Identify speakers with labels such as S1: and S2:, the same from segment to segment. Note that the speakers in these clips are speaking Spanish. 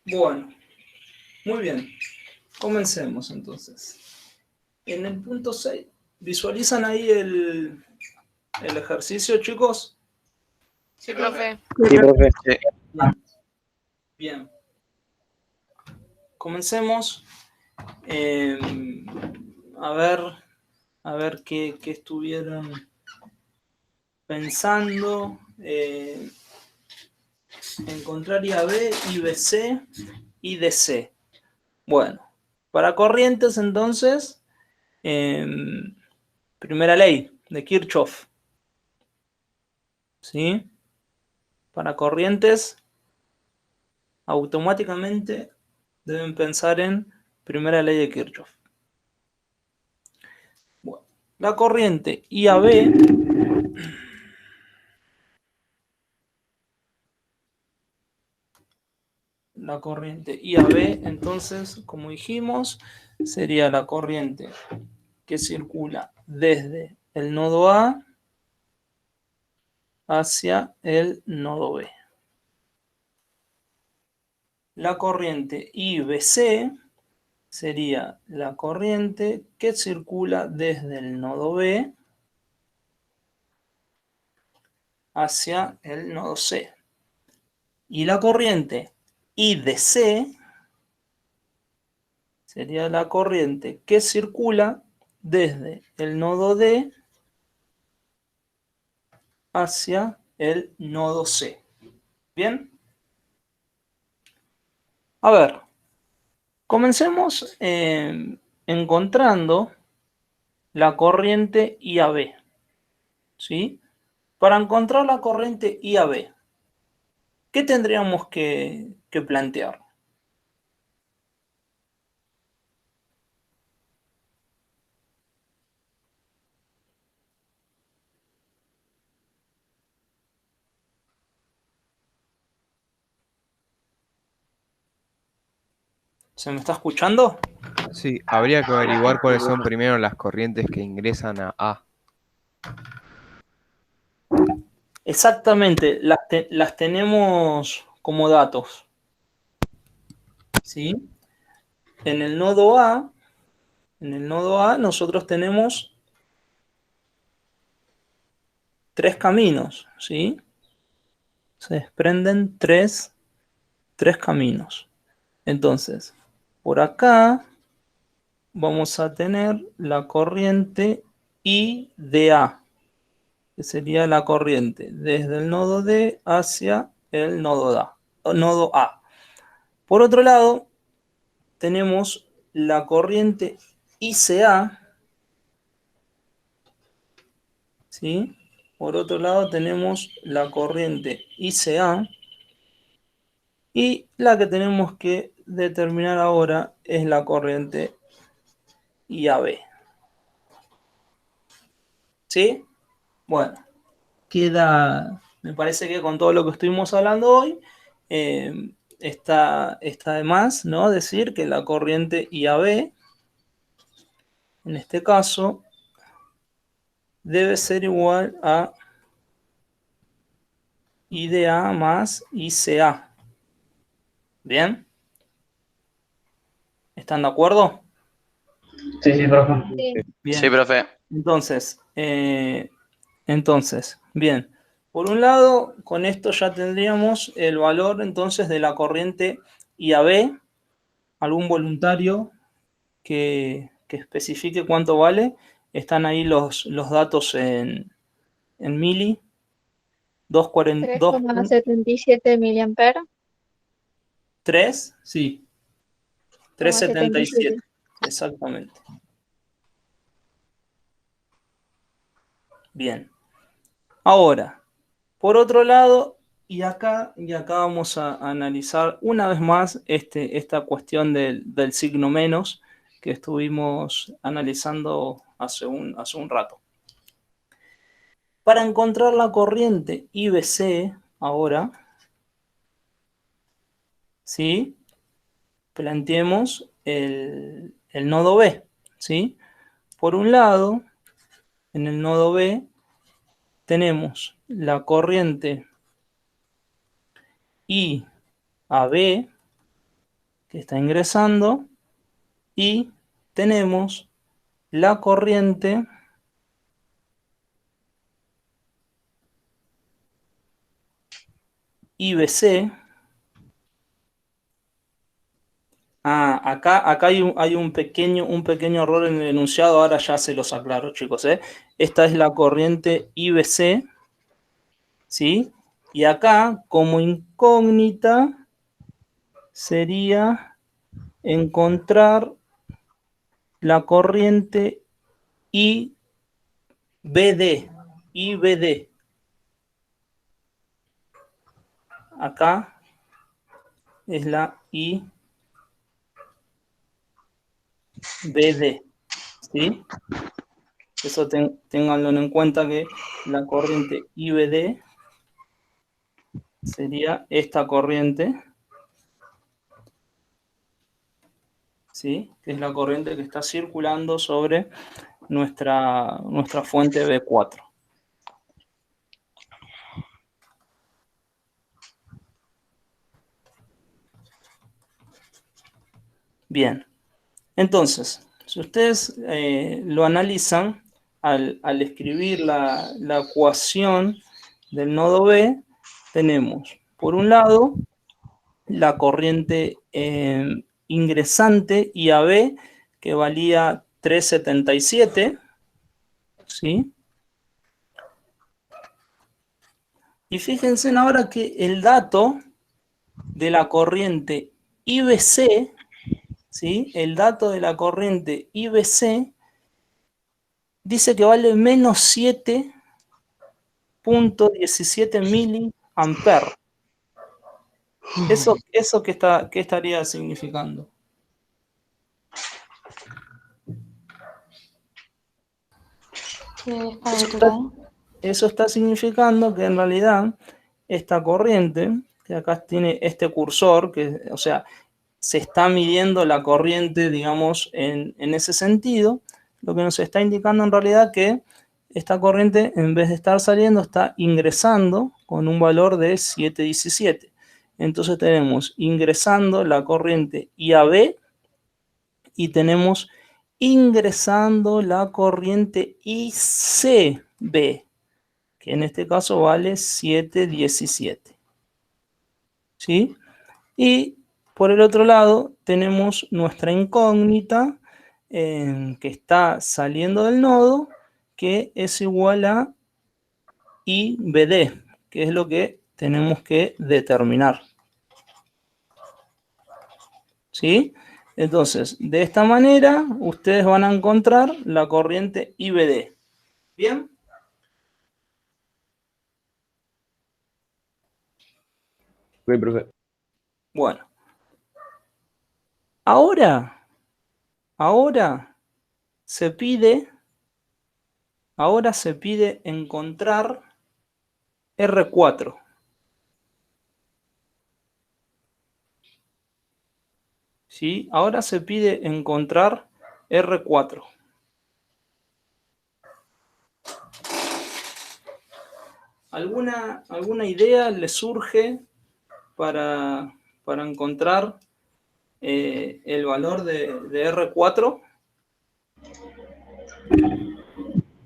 S1: Bueno, muy bien. Comencemos entonces. En el punto 6, ¿visualizan ahí el ejercicio, chicos?
S2: Sí, profe.
S3: Sí, profe.
S1: Bien. Bien. Comencemos. Eh, a ver qué estuvieron pensando. Encontrar IAB, IBC y DC. Bueno, para corrientes entonces, primera ley de Kirchhoff. ¿Sí? Para corrientes, automáticamente deben pensar en primera ley de Kirchhoff. Bueno, la corriente IAB entonces, como dijimos, sería la corriente que circula desde el nodo A hacia el nodo B. La corriente IBC sería la corriente que circula desde el nodo B hacia el nodo C. Y la corriente IDC sería la corriente que circula desde el nodo D hacia el nodo C. ¿Bien? A ver, comencemos encontrando la corriente IAB. ¿Sí? Para encontrar la corriente IAB, ¿qué tendríamos que plantear? ¿Se me está escuchando?
S4: Sí, habría que averiguar cuáles son primero las corrientes que ingresan a A.
S1: Exactamente, las tenemos como datos. ¿Sí? En el nodo A nosotros tenemos tres caminos, ¿sí? Se desprenden tres caminos. Entonces, por acá vamos a tener la corriente I de A, que sería la corriente desde el nodo D hacia el nodo A. Por otro lado, tenemos la corriente ICA, ¿sí? Por otro lado tenemos la corriente ICA y la que tenemos que determinar ahora es la corriente IAB. ¿Sí? Bueno, me parece que con todo lo que estuvimos hablando hoy, está de más, ¿no? Decir que la corriente IAB, en este caso, debe ser igual a IDA más ICA. ¿Bien? ¿Están de acuerdo?
S3: Sí, profe.
S2: Sí.
S1: Bien.
S5: Sí, profe.
S1: Entonces, bien. Por un lado, con esto ya tendríamos el valor entonces de la corriente IAB. ¿Algún voluntario que especifique cuánto vale? Están ahí los datos en mili.
S2: 3,77 miliamperes.
S1: 3, sí. 377.
S2: 3,77.
S1: Exactamente. Bien. Ahora, por otro lado, y acá vamos a analizar una vez más esta cuestión del signo menos que estuvimos analizando hace un rato. Para encontrar la corriente IBC ahora, ¿sí? Planteemos el nodo B, ¿sí? Por un lado, en el nodo B tenemos la corriente IAB, que está ingresando, y tenemos la corriente IBC. Acá hay un pequeño error en el enunciado, ahora ya se los aclaro, chicos, ¿eh? Esta es la corriente IBC, ¿sí? Y acá, como incógnita, sería encontrar la corriente IBD. Acá es la IBD, ¿sí? Eso ténganlo en cuenta, que la corriente IBD sería esta corriente, ¿sí? Que es la corriente que está circulando sobre nuestra fuente B4. Bien, entonces, si ustedes lo analizan, al escribir la ecuación del nodo B, tenemos, por un lado, la corriente ingresante IAB, que valía 3,77, ¿sí? Y fíjense ahora que el dato de la corriente IBC, ¿sí? El dato de la corriente IBC dice que vale menos 7,17 miliamperes. ¿Eso qué estaría significando? Eso está significando que en realidad esta corriente, que acá tiene este cursor, o sea, se está midiendo la corriente, digamos, en ese sentido, lo que nos está indicando en realidad que esta corriente, en vez de estar saliendo, está ingresando con un valor de 7,17. Entonces tenemos ingresando la corriente IAB y tenemos ingresando la corriente ICB, que en este caso vale 7,17. ¿Sí? Y por el otro lado tenemos nuestra incógnita que está saliendo del nodo, que es igual a IBD, que es lo que tenemos que determinar. ¿Sí? Entonces, de esta manera, ustedes van a encontrar la corriente IBD. ¿Bien?
S4: Ok, profe.
S1: Bueno. Ahora se pide encontrar R4. ¿Sí? Ahora se pide encontrar R4. ¿Alguna idea les surge para encontrar el valor de R4?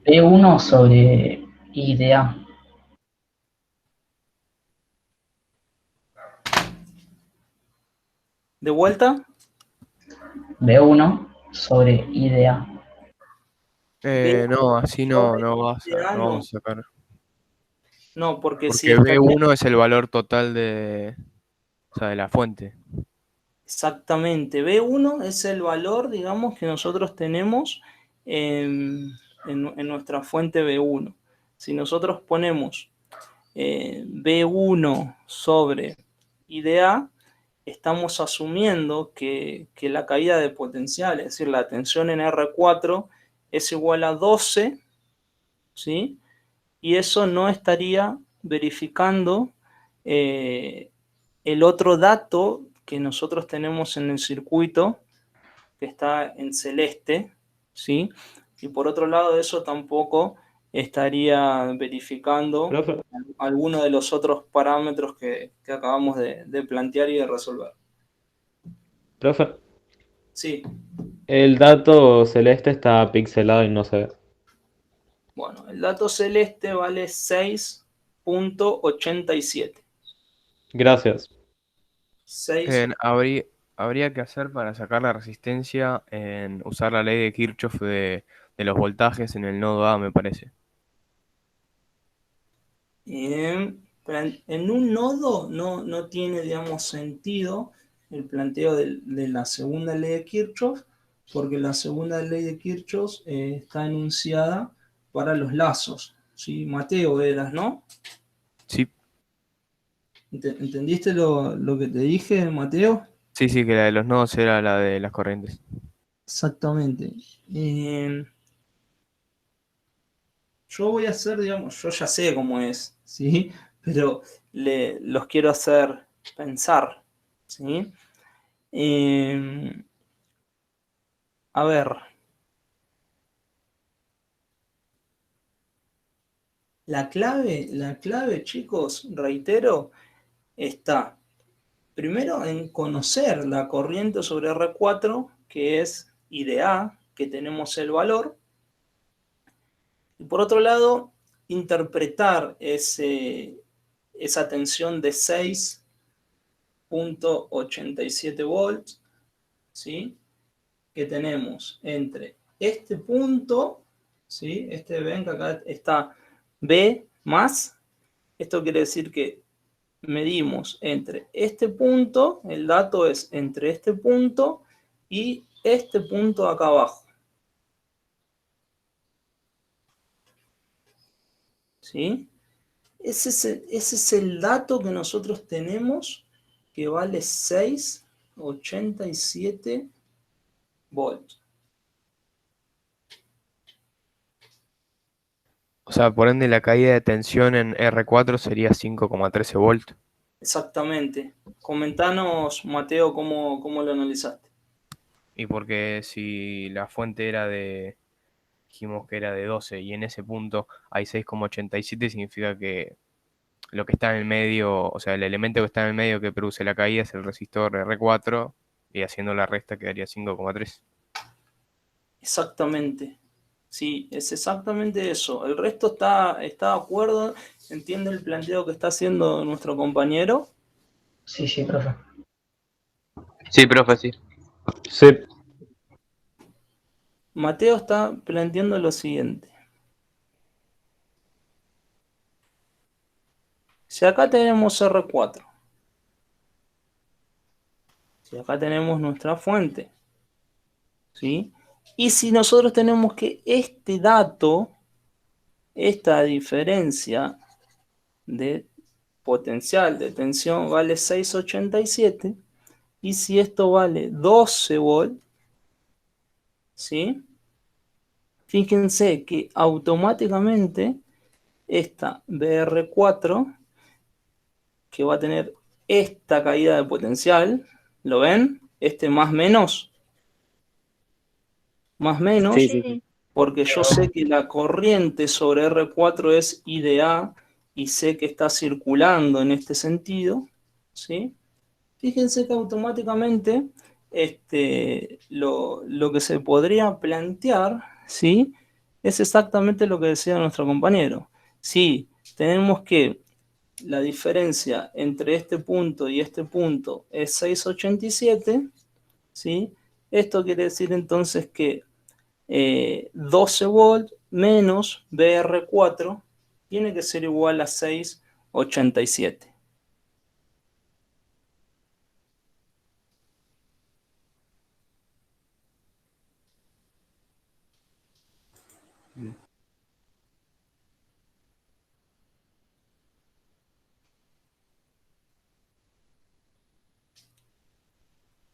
S3: B1 sobre IDA.
S1: ¿De vuelta?
S3: B1 sobre IDA.
S4: No, así no
S1: sobre IDA no.
S4: vamos a sacar.
S1: No, porque si
S4: Porque B1 es el valor total de la fuente.
S1: Exactamente, B1 es el valor, digamos, que nosotros tenemos en nuestra fuente B1. Si nosotros ponemos B1 sobre IDA, estamos asumiendo que la caída de potencial, es decir, la tensión en R4 es igual a 12, ¿sí? Y eso no estaría verificando el otro dato que nosotros tenemos en el circuito, que está en celeste, ¿sí? Y por otro lado, eso tampoco estaría verificando alguno de los otros parámetros que acabamos de plantear y de resolver.
S5: Profe,
S1: Sí,
S5: el dato celeste está pixelado y no se ve.
S1: bueno, el dato celeste vale 6.87.
S5: Gracias.
S1: 6.
S4: Habría que hacer para sacar la resistencia en usar la ley de Kirchhoff de los voltajes en el nodo A, me parece.
S1: Pero en un nodo no tiene, digamos, sentido el planteo de la segunda ley de Kirchhoff, porque la segunda ley de Kirchhoff está enunciada para los lazos. ¿Sí? Mateo eras, ¿no?
S4: Sí,
S1: ¿Entendiste lo que te dije, Mateo?
S4: sí, sí, que la de los nodos era la de las corrientes.
S1: Exactamente. Yo voy a hacer, digamos, yo ya sé cómo es, ¿sí? Pero los quiero hacer pensar, ¿sí? A ver, la clave, chicos, reitero, está primero en conocer la corriente sobre R4, que es I de A, que tenemos el valor, y por otro lado, interpretar esa tensión de 6.87 volts, ¿sí? Que tenemos entre este punto, ¿sí? Ven que acá está B más, esto quiere decir que medimos entre este punto, el dato es entre este punto y este punto acá abajo, ¿sí? Ese es el dato que nosotros tenemos que vale 6,87 volts.
S4: O sea, por ende la caída de tensión en R4 sería 5,13 volt.
S1: Exactamente. Comentanos, Mateo, cómo lo analizaste.
S4: Y porque si la fuente dijimos que era de 12 y en ese punto hay 6,87 significa que lo que está en el medio, o sea, el elemento que está en el medio que produce la caída es el resistor R4 y haciendo la resta quedaría 5,3.
S1: Exactamente. Sí, es exactamente eso. El resto está de acuerdo, entiende el planteo que está haciendo nuestro compañero.
S3: Sí, sí, profe.
S6: Sí, profe, sí.
S5: Sí,
S1: Mateo está planteando lo siguiente. Si acá tenemos R4, si acá tenemos nuestra fuente, ¿sí? Y si nosotros tenemos que este dato, esta diferencia de potencial de tensión vale 6,87, y si esto vale 12 volts, ¿sí? Fíjense que automáticamente esta BR4, que va a tener esta caída de potencial, ¿lo ven? Este más menos,
S6: Sí, sí, sí.
S2: Sí,
S1: porque yo sé que la corriente sobre R4 es I de A y sé que está circulando en este sentido, ¿sí? Fíjense que automáticamente lo que se podría plantear, ¿sí? Es exactamente lo que decía nuestro compañero. Si tenemos que la diferencia entre este punto y este punto es 6,87, ¿sí? Esto quiere decir entonces que 12 volts menos BR4 tiene que ser igual a 6,87.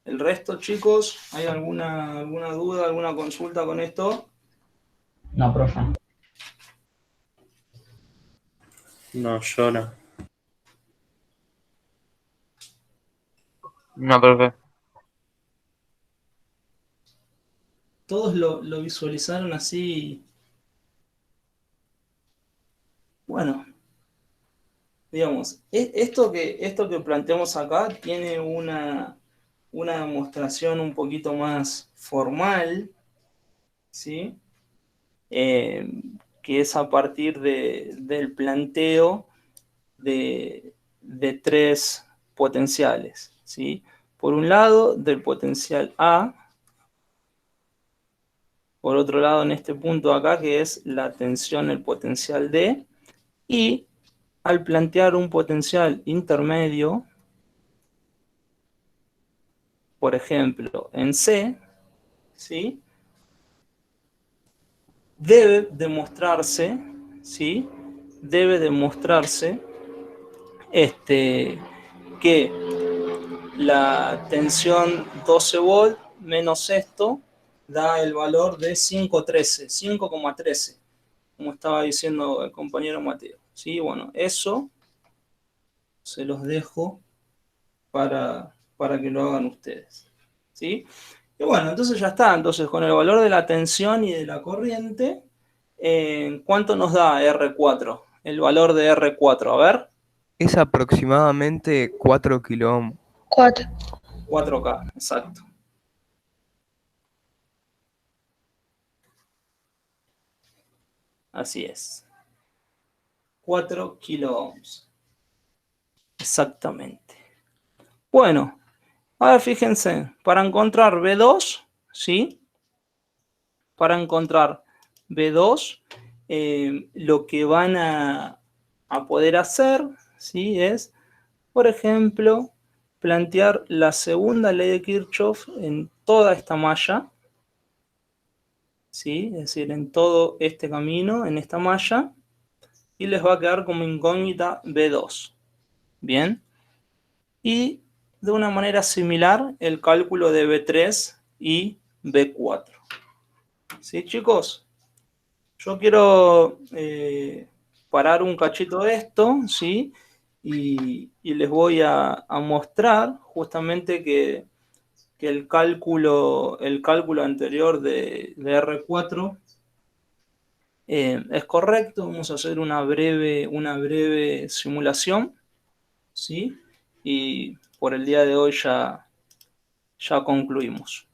S1: El resto, chicos, ¿hay alguna duda, alguna consulta con esto?
S3: No, profe.
S6: No, yo no. No, profe.
S1: Todos lo visualizaron así. Bueno, digamos, esto que planteamos acá tiene una demostración un poquito más formal, ¿sí? Que es a partir del planteo de tres potenciales, ¿sí? Por un lado, del potencial A, por otro lado, en este punto acá, que es la tensión, el potencial D, y al plantear un potencial intermedio, por ejemplo, en C, ¿sí? Debe demostrarse, ¿sí? Debe demostrarse que la tensión 12 volt menos esto da el valor de 5,13, como estaba diciendo el compañero Mateo. ¿Sí? Bueno, eso se los dejo para que lo hagan ustedes. ¿Sí? Y bueno, entonces ya está. Entonces, con el valor de la tensión y de la corriente, ¿cuánto nos da R4? El valor de R4, a ver.
S4: Es aproximadamente 4 kilo
S2: 4.
S1: 4K, exacto. Así es. 4 kilo ohms. Exactamente. Bueno, ahora fíjense, para encontrar B2, ¿sí? Para encontrar B2, lo que van a poder hacer, ¿sí? Es, por ejemplo, plantear la segunda ley de Kirchhoff en toda esta malla, ¿sí? Es decir, en todo este camino, en esta malla, y les va a quedar como incógnita B2. Bien. Y de una manera similar el cálculo de B3 y B4. ¿Sí, chicos? Yo quiero parar un cachito de esto, ¿sí? Y les voy a mostrar justamente que el cálculo anterior de R4 es correcto. Vamos a hacer una breve simulación, ¿sí? Y por el día de hoy ya concluimos.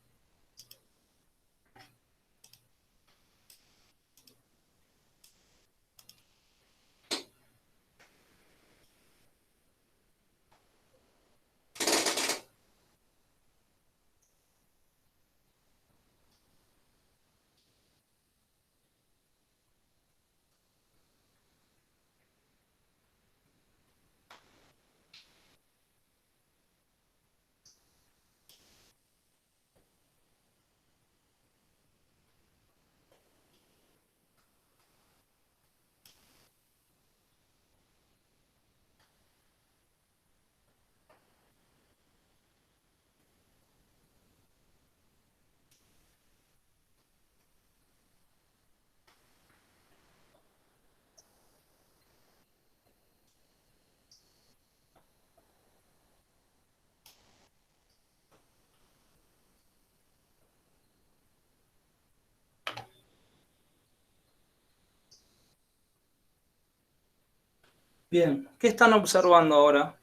S1: Bien, ¿qué están observando ahora?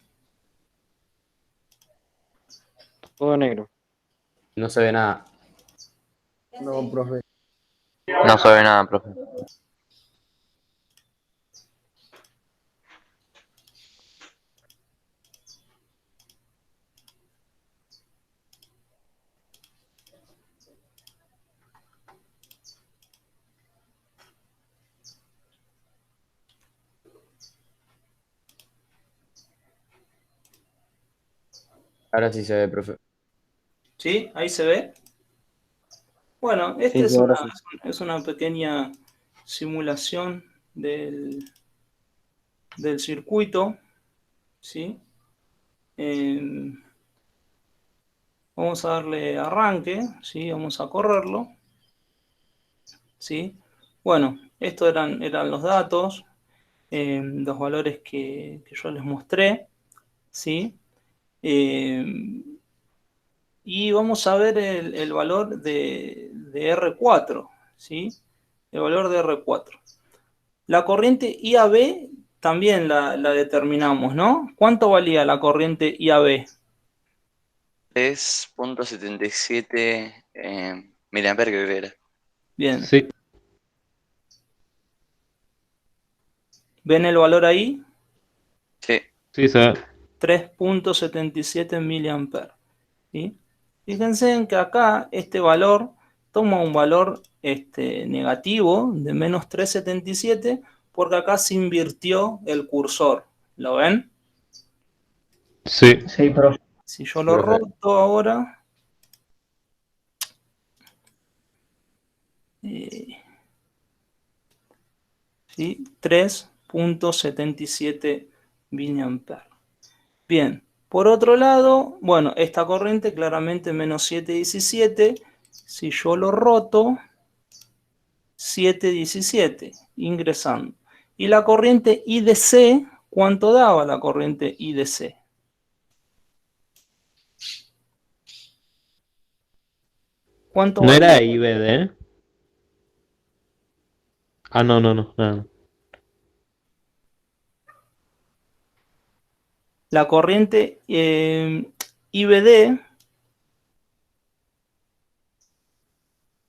S5: Todo negro.
S7: No se ve nada.
S8: No, profe.
S6: No sabe nada, profe.
S7: Ahora sí se ve, profe.
S1: ¿Sí? ¿Ahí se ve? Bueno, esta
S5: Sí,
S1: es
S5: ahora
S1: una,
S5: sí.
S1: es una pequeña simulación del circuito, ¿sí? Vamos a darle arranque, ¿sí? Vamos a correrlo, ¿sí? Bueno, estos eran los datos, los valores que yo les mostré, ¿sí? Y vamos a ver el valor de R4, ¿sí? El valor de R4. La corriente IAB también la determinamos, ¿no? ¿Cuánto valía la corriente IAB?
S6: 3.77 miliamperes creo que era.
S1: Bien.
S5: Sí,
S1: ¿Ven el valor ahí?
S6: Sí.
S5: sí se ve.
S1: 3.77 miliamperes. ¿Sí? Fíjense en que acá este valor toma un valor negativo de menos 3.77 porque acá se invirtió el cursor. ¿Lo ven?
S5: Sí,
S3: Sí, profe.
S1: Si yo lo
S7: Profe.
S1: roto ahora, ¿sí? 3.77 miliamperes. Bien, por otro lado, bueno, esta corriente claramente menos 7.17. Si yo lo roto, 7.17 ingresando. Y la corriente IDC, ¿cuánto daba la corriente IDC? ¿Cuánto
S5: ¿no
S1: valía?
S5: era IBD? Ah, no, no, no, nada.
S1: La corriente IBD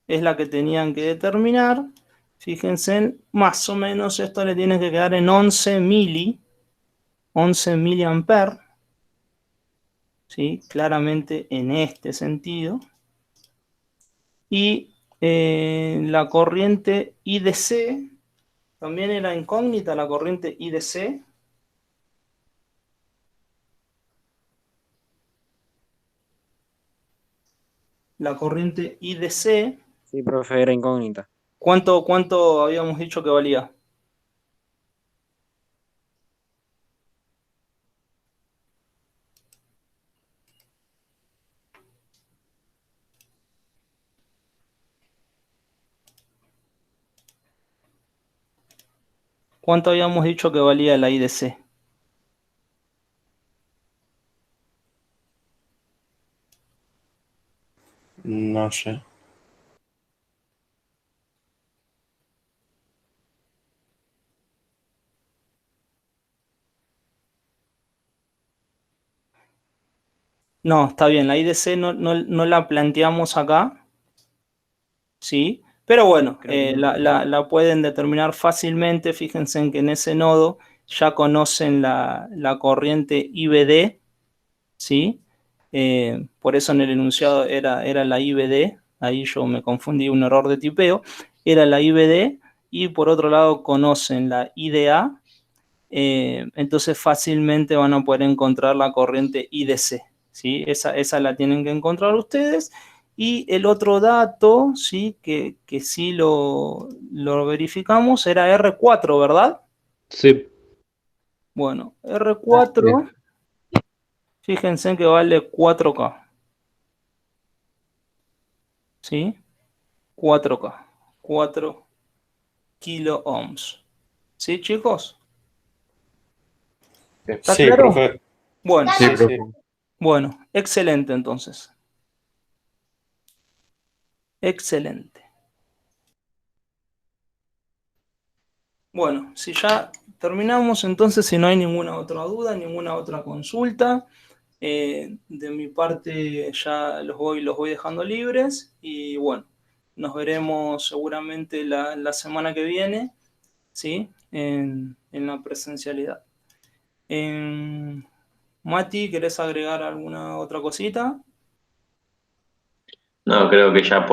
S1: es la que tenían que determinar. Fíjense, más o menos esto le tiene que quedar en 11 miliamperes. ¿Sí? Claramente en este sentido. Y la corriente IDC, también era incógnita la corriente IDC. La corriente IDC,
S8: Sí, profe, era incógnita.
S1: ¿cuánto habíamos dicho que valía? ¿Cuánto habíamos dicho que valía la IDC?
S9: No sé.
S1: No, está bien, la IDC no la planteamos acá, ¿sí? Pero bueno, la pueden determinar fácilmente. Fíjense en que en ese nodo ya conocen la corriente IBD, ¿sí? Por eso en el enunciado era la IBD, ahí yo me confundí, un error de tipeo, era la IBD, y por otro lado conocen la IDA, entonces fácilmente van a poder encontrar la corriente IDC, ¿sí? Esa la tienen que encontrar ustedes. Y el otro dato, ¿sí? que sí lo verificamos, era R4, ¿verdad?
S5: Sí,
S1: Bueno, R4, fíjense que vale 4K, ¿sí? 4K, 4 kilo ohms. ¿Sí, chicos? ¿Está
S9: Sí,
S1: claro?
S9: profe.
S1: Bueno,
S9: Sí, sí.
S1: bueno, excelente entonces. Excelente. Bueno, si ya terminamos, entonces, si no hay ninguna otra duda, ninguna otra consulta, de mi parte ya los voy dejando libres, y bueno, nos veremos seguramente la semana que viene, ¿sí? En la presencialidad. Mati, ¿querés agregar alguna otra cosita?
S6: No, creo que ya